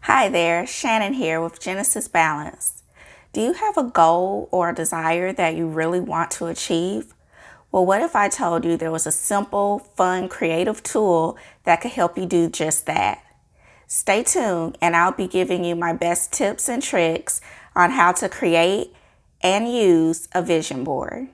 Hi there, Shannon here with Genesis Balance. Do you have a goal or a desire that you really want to achieve? Well, what if I told you there was a simple, fun, creative tool that could help you do just that? Stay tuned, and I'll be giving you my best tips and tricks on how to create and use a vision board.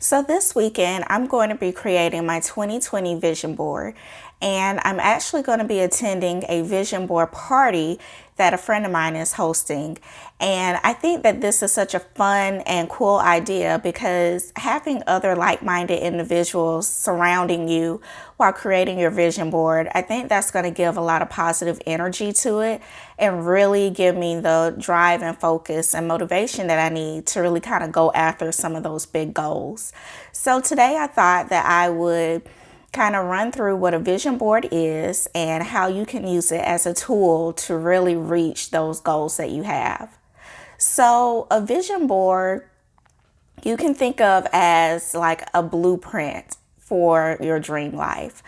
So this weekend, I'm going to be creating my 2020 vision board, and I'm actually going to be attending a vision board party that a friend of mine is hosting. And I think that this is such a fun and cool idea because having other like-minded individuals surrounding you while creating your vision board, I think that's going to give a lot of positive energy to it and really give me the drive and focus and motivation that I need to really kind of go after some of those big goals. So today I thought that I would kind of run through what a vision board is and how you can use it as a tool to really reach those goals that you have. So a vision board you can think of as like a blueprint for your dream life.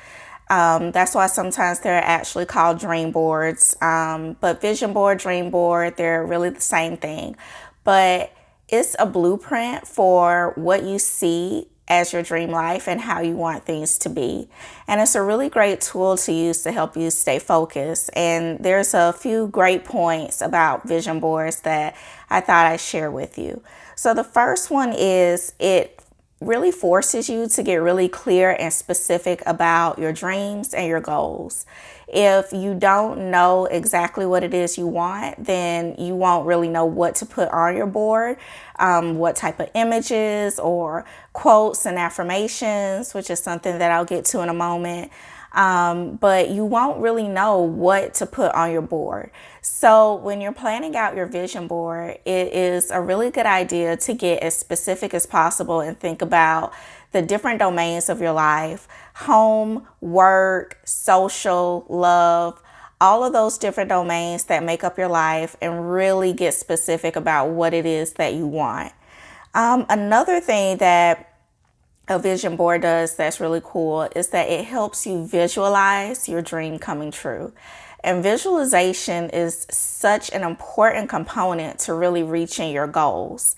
That's why sometimes they're actually called dream boards. But vision board, dream board, they're really the same thing. But it's a blueprint for what you see as your dream life and how you want things to be. And it's a really great tool to use to help you stay focused. And there's a few great points about vision boards that I thought I'd share with you. So the first one is it really forces you to get really clear and specific about your dreams and your goals. If you don't know exactly what it is you want, then you won't really know what to put on your board, what type of images or quotes and affirmations, which is something that I'll get to in a moment. But you won't really know what to put on your board. So when you're planning out your vision board, it is a really good idea to get as specific as possible and think about the different domains of your life: home, work, social, love, all of those different domains that make up your life, and really get specific about what it is that you want. Another thing that a vision board does that's really cool is that it helps you visualize your dream coming true. And visualization is such an important component to really reaching your goals.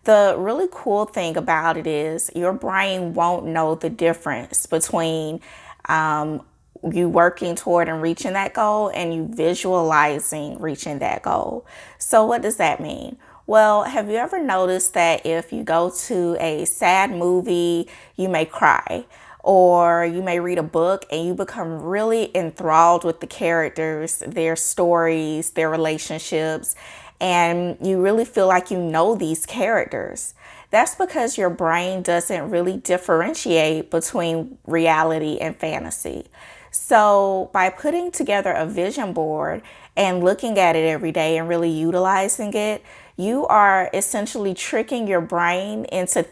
The really cool thing about it is your brain won't know the difference between you working toward and reaching that goal and you visualizing reaching that goal. So what does that mean? Well, have you ever noticed that if you go to a sad movie, you may cry, or you may read a book and you become really enthralled with the characters, their stories, their relationships, and you really feel like you know these characters? That's because your brain doesn't really differentiate between reality and fantasy. So by putting together a vision board and looking at it every day and really utilizing it, you are essentially tricking your brain into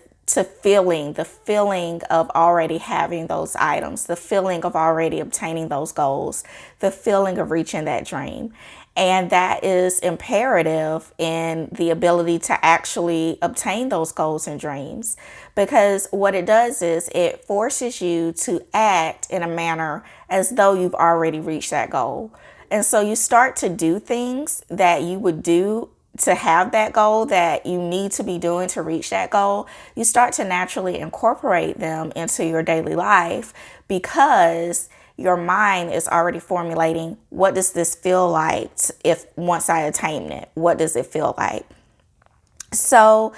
feeling the feeling of already having those items, the feeling of already obtaining those goals, the feeling of reaching that dream. And that is imperative in the ability to actually obtain those goals and dreams, because what it does is it forces you to act in a manner as though you've already reached that goal. And so you start to do things that you would do to have that goal, that you need to be doing to reach that goal. You start to naturally incorporate them into your daily life because your mind is already formulating, what does this feel like if once I attain it? What does it feel like? So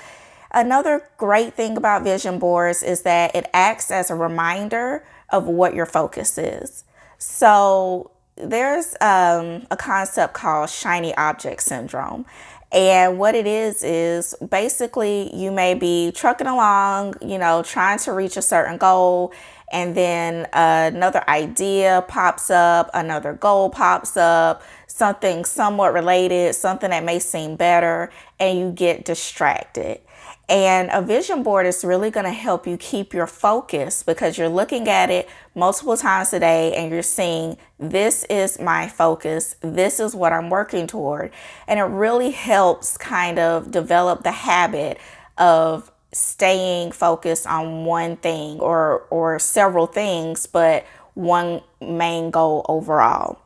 another great thing about vision boards is that it acts as a reminder of what your focus is. So there's a concept called shiny object syndrome. And what it is basically you may be trucking along, trying to reach a certain goal, and then another idea pops up, another goal pops up, something somewhat related, something that may seem better, and you get distracted. And a vision board is really going to help you keep your focus because you're looking at it multiple times a day and you're seeing, this is my focus. This is what I'm working toward. And it really helps kind of develop the habit of staying focused on one thing or several things, but one main goal overall.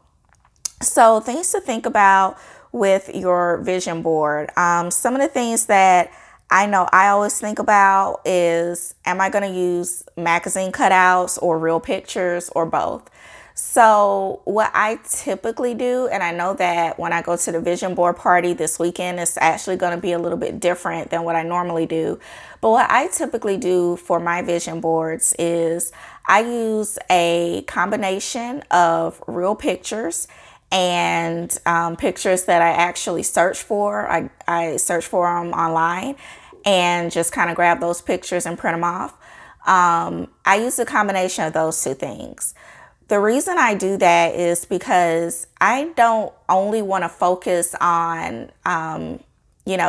So things to think about with your vision board. Some of the things that I know I always think about is, am I going to use magazine cutouts or real pictures or both? So what I typically do, and I know that when I go to the vision board party this weekend, it's actually going to be a little bit different than what I normally do. But what I typically do for my vision boards is I use a combination of real pictures and pictures that I actually search for. I search for them online and just kind of grab those pictures and print them off. I use a combination of those two things. The reason I do that is because I don't only want to focus on,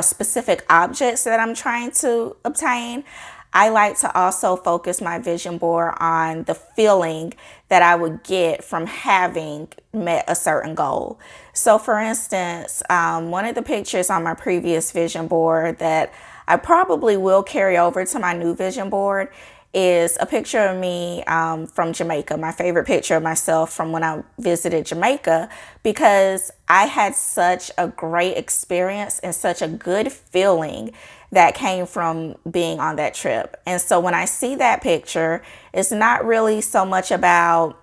specific objects that I'm trying to obtain. I like to also focus my vision board on the feeling that I would get from having met a certain goal. So for instance, one of the pictures on my previous vision board that I probably will carry over to my new vision board is a picture of me from Jamaica, my favorite picture of myself from when I visited Jamaica, because I had such a great experience and such a good feeling that came from being on that trip. And so when I see that picture, it's not really so much about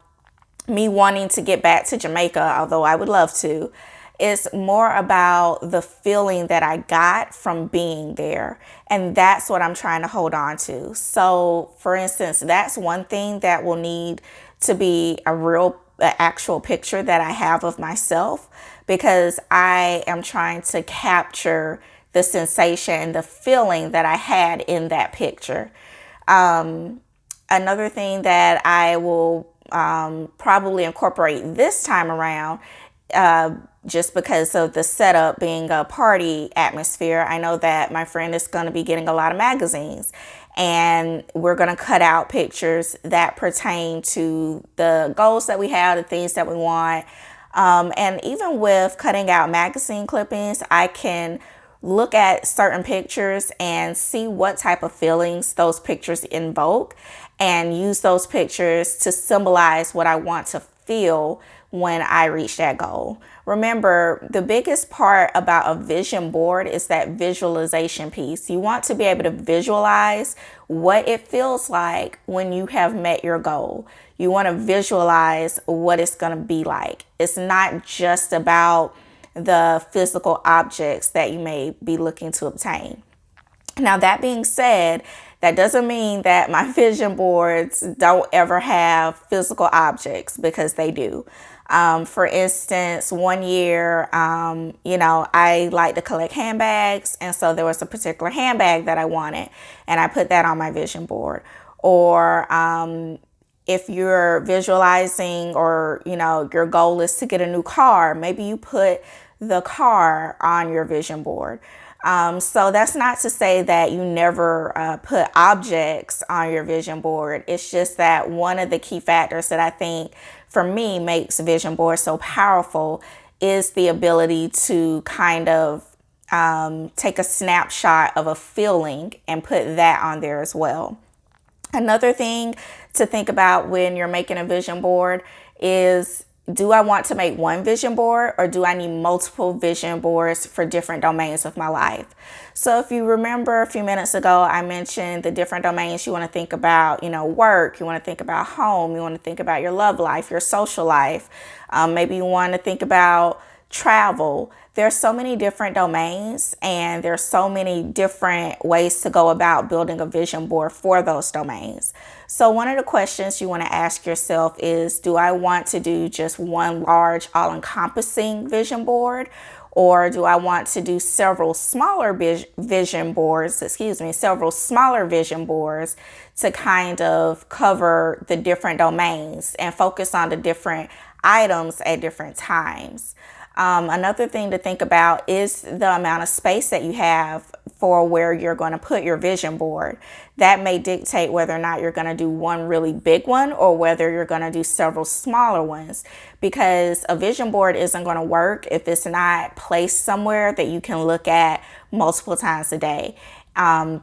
me wanting to get back to Jamaica, although I would love to. It's more about the feeling that I got from being there. And that's what I'm trying to hold on to. So for instance, that's one thing that will need to be an actual picture that I have of myself, because I am trying to capture the sensation, the feeling that I had in that picture. Another thing that I will probably incorporate this time around, just because of the setup being a party atmosphere, I know that my friend is going to be getting a lot of magazines, and we're going to cut out pictures that pertain to the goals that we have, the things that we want. And even with cutting out magazine clippings, I can look at certain pictures and see what type of feelings those pictures invoke and use those pictures to symbolize what I want to feel when I reach that goal. Remember, the biggest part about a vision board is that visualization piece. You want to be able to visualize what it feels like when you have met your goal. You want to visualize what it's going to be like. It's not just about the physical objects that you may be looking to obtain. Now, that being said, that doesn't mean that my vision boards don't ever have physical objects, because they do. For instance, one year, I like to collect handbags. And so there was a particular handbag that I wanted, and I put that on my vision board. Or if you're visualizing, or, your goal is to get a new car, maybe you put the car on your vision board. So that's not to say that you never put objects on your vision board. It's just that one of the key factors that I think for me makes vision board so powerful is the ability to kind of take a snapshot of a feeling and put that on there as well. Another thing to think about when you're making a vision board is, do I want to make one vision board, or do I need multiple vision boards for different domains of my life? So if you remember a few minutes ago, I mentioned the different domains you want to think about, work, you want to think about home, you want to think about your love life, your social life. Maybe you want to think about travel. There's so many different domains, and there's so many different ways to go about building a vision board for those domains. So one of the questions you want to ask yourself is, do I want to do just one large, all-encompassing vision board? Or do I want to do several smaller vision boards to kind of cover the different domains and focus on the different items at different times? Another thing to think about is the amount of space that you have for where you're going to put your vision board. That may dictate whether or not you're going to do one really big one, or whether you're going to do several smaller ones, because a vision board isn't going to work if it's not placed somewhere that you can look at multiple times a day.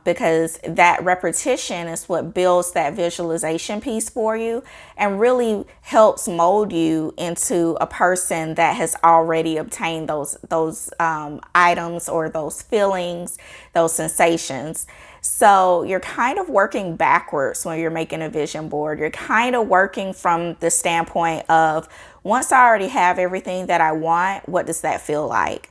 because that repetition is what builds that visualization piece for you and really helps mold you into a person that has already obtained those items or those feelings, those sensations. So you're kind of working backwards when you're making a vision board. You're kind of working from the standpoint of, once I already have everything that I want, what does that feel like?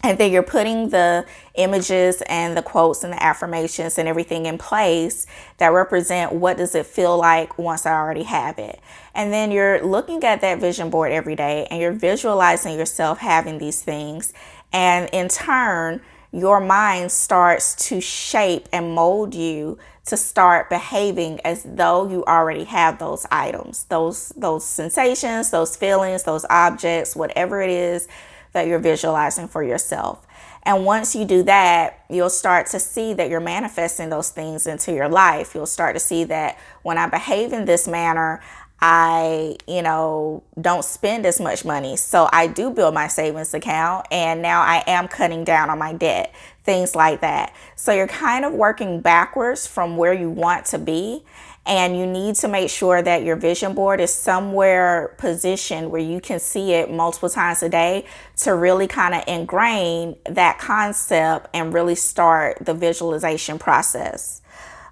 And then you're putting the images and the quotes and the affirmations and everything in place that represent what does it feel like once I already have it. And then you're looking at that vision board every day and you're visualizing yourself having these things. And in turn, your mind starts to shape and mold you to start behaving as though you already have those items, those sensations, those feelings, those objects, whatever it is that you're visualizing for yourself. And once you do that, you'll start to see that you're manifesting those things into your life. You'll start to see that when I behave in this manner, I, don't spend as much money. So I do build my savings account and now I am cutting down on my debt, things like that. So you're kind of working backwards from where you want to be. And you need to make sure that your vision board is somewhere positioned where you can see it multiple times a day to really kind of ingrain that concept and really start the visualization process.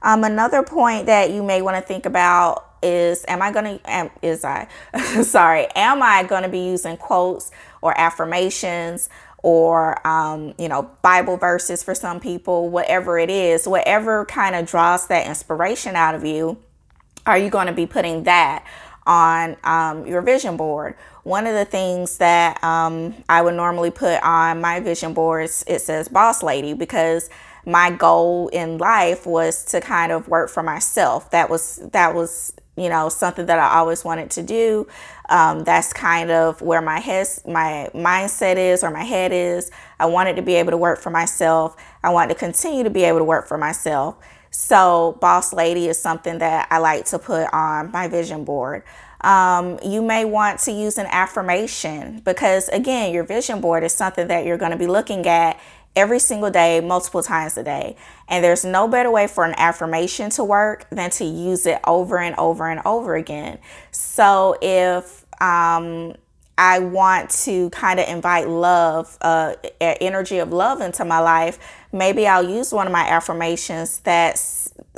Another point that you may want to think about is, am I going to be using quotes or affirmations or, Bible verses for some people, whatever it is, whatever kind of draws that inspiration out of you, are you going to be putting that on your vision board? One of the things that I would normally put on my vision boards, it says boss lady, because my goal in life was to kind of work for myself. That was something that I always wanted to do. That's kind of where my mindset is, or my head is. I wanted to be able to work for myself. I wanted to continue to be able to work for myself. So boss lady is something that I like to put on my vision board. You may want to use an affirmation because, again, your vision board is something that you're going to be looking at every single day, multiple times a day. And there's no better way for an affirmation to work than to use it over and over and over again. So if I want to kind of invite love, energy of love into my life, maybe I'll use one of my affirmations that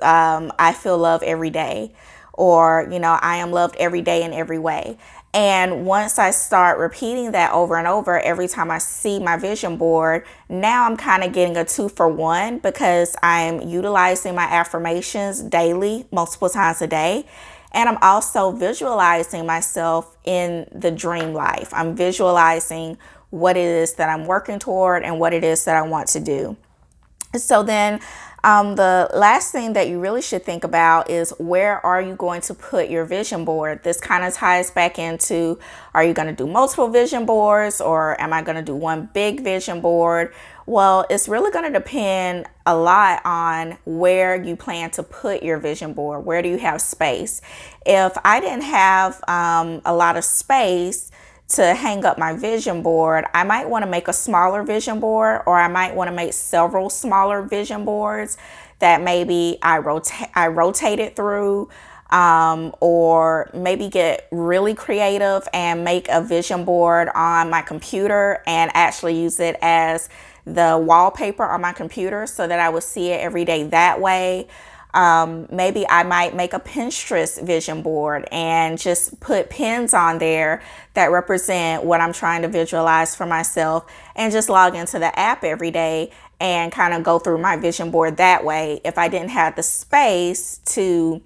I feel love every day, or, I am loved every day in every way. And once I start repeating that over and over, every time I see my vision board, now I'm kind of getting a 2-for-1 because I'm utilizing my affirmations daily, multiple times a day. And I'm also visualizing myself in the dream life. I'm visualizing what it is that I'm working toward and what it is that I want to do. So then the last thing that you really should think about is, where are you going to put your vision board? This kind of ties back into, are you going to do multiple vision boards, or am I going to do one big vision board? Well, it's really going to depend a lot on where you plan to put your vision board. Where do you have space? If I didn't have a lot of space to hang up my vision board, I might want to make a smaller vision board, or I might want to make several smaller vision boards that maybe I rotate it through, or maybe get really creative and make a vision board on my computer and actually use it as the wallpaper on my computer so that I would see it every day that way. Maybe I might make a Pinterest vision board and just put pins on there that represent what I'm trying to visualize for myself, and just log into the app every day and kind of go through my vision board that way if I didn't have the space to,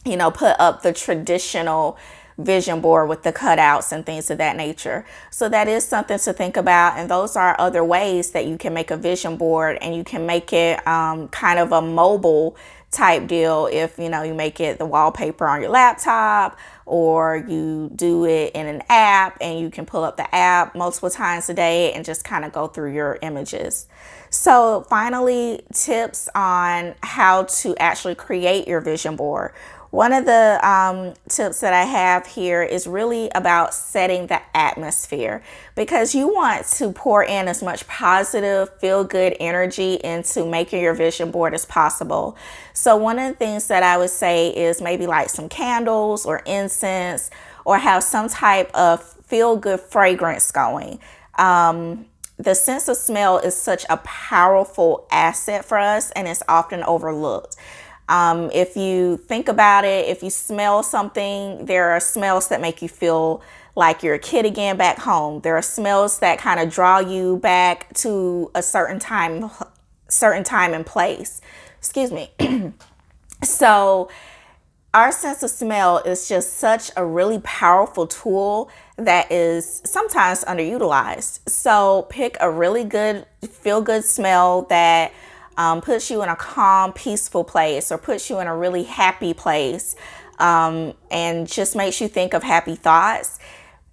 put up the traditional vision board with the cutouts and things of that nature. So that is something to think about. And those are other ways that you can make a vision board, and you can make it kind of a mobile type deal. If you make it the wallpaper on your laptop, or you do it in an app and you can pull up the app multiple times a day and just kind of go through your images. So finally, tips on how to actually create your vision board. One of the tips that I have here is really about setting the atmosphere, because you want to pour in as much positive, feel-good energy into making your vision board as possible. So one of the things that I would say is maybe light some candles or incense, or have some type of feel-good fragrance going. The sense of smell is such a powerful asset for us, and it's often overlooked. If you think about it, if you smell something, there are smells that make you feel like you're a kid again back home. There are smells that kind of draw you back to a certain time and place. Excuse me. So our sense of smell is just such a really powerful tool that is sometimes underutilized. So pick a really good, feel-good smell that puts you in a calm, peaceful place, or puts you in a really happy place, and just makes you think of happy thoughts.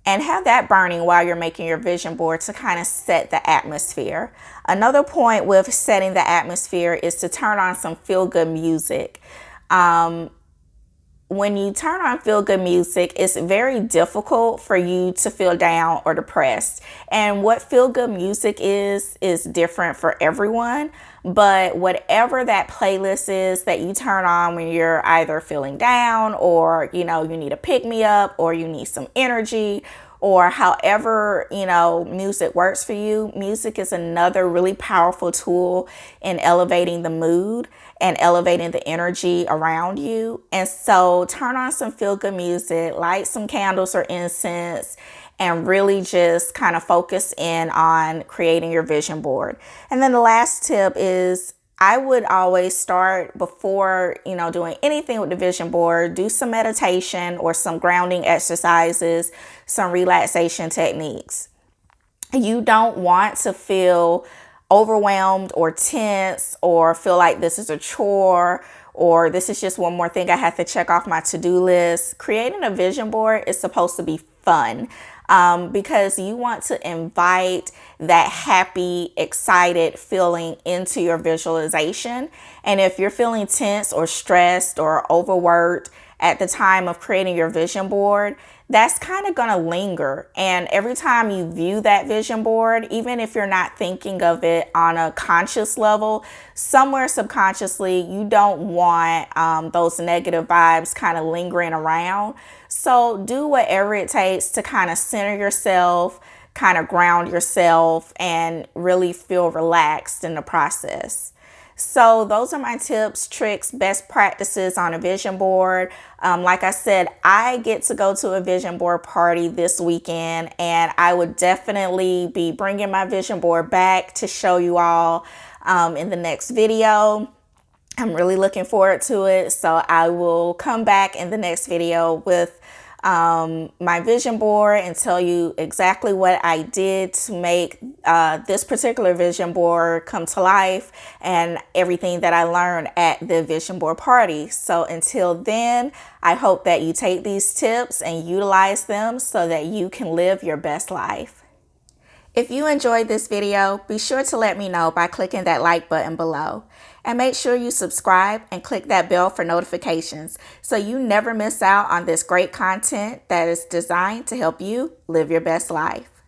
And have that burning while you're making your vision board to kind of set the atmosphere. Another point with setting the atmosphere is to turn on some feel-good music. When you turn on feel-good music, it's very difficult for you to feel down or depressed. And what feel-good music is different for everyone. But whatever that playlist is that you turn on when you're either feeling down, or, you need a pick-me-up, or you need some energy, or however, music works for you, music is another really powerful tool in elevating the mood and elevating the energy around you. And so turn on some feel-good music, light some candles or incense, and really just kind of focus in on creating your vision board. And then the last tip is, I would always start before, doing anything with the vision board, do some meditation or some grounding exercises, some relaxation techniques. You don't want to feel overwhelmed or tense, or feel like this is a chore, or this is just one more thing I have to check off my to-do list. Creating a vision board is supposed to be fun, because you want to invite that happy, excited feeling into your visualization. And if you're feeling tense or stressed or overworked at the time of creating your vision board, that's kind of going to linger. And every time you view that vision board, even if you're not thinking of it on a conscious level, somewhere subconsciously, you don't want those negative vibes kind of lingering around. So do whatever it takes to kind of center yourself, kind of ground yourself, and really feel relaxed in the process. So those are my tips, tricks, best practices on a vision board. Like I said, I get to go to a vision board party this weekend, and I would definitely be bringing my vision board back to show you all in the next video. I'm really looking forward to it. So I will come back in the next video with my vision board and tell you exactly what I did to make this particular vision board come to life, and everything that I learned at the vision board party. So until then, I hope that you take these tips and utilize them so that you can live your best life. If you enjoyed this video, be sure to let me know by clicking that like button below. And make sure you subscribe and click that bell for notifications so you never miss out on this great content that is designed to help you live your best life.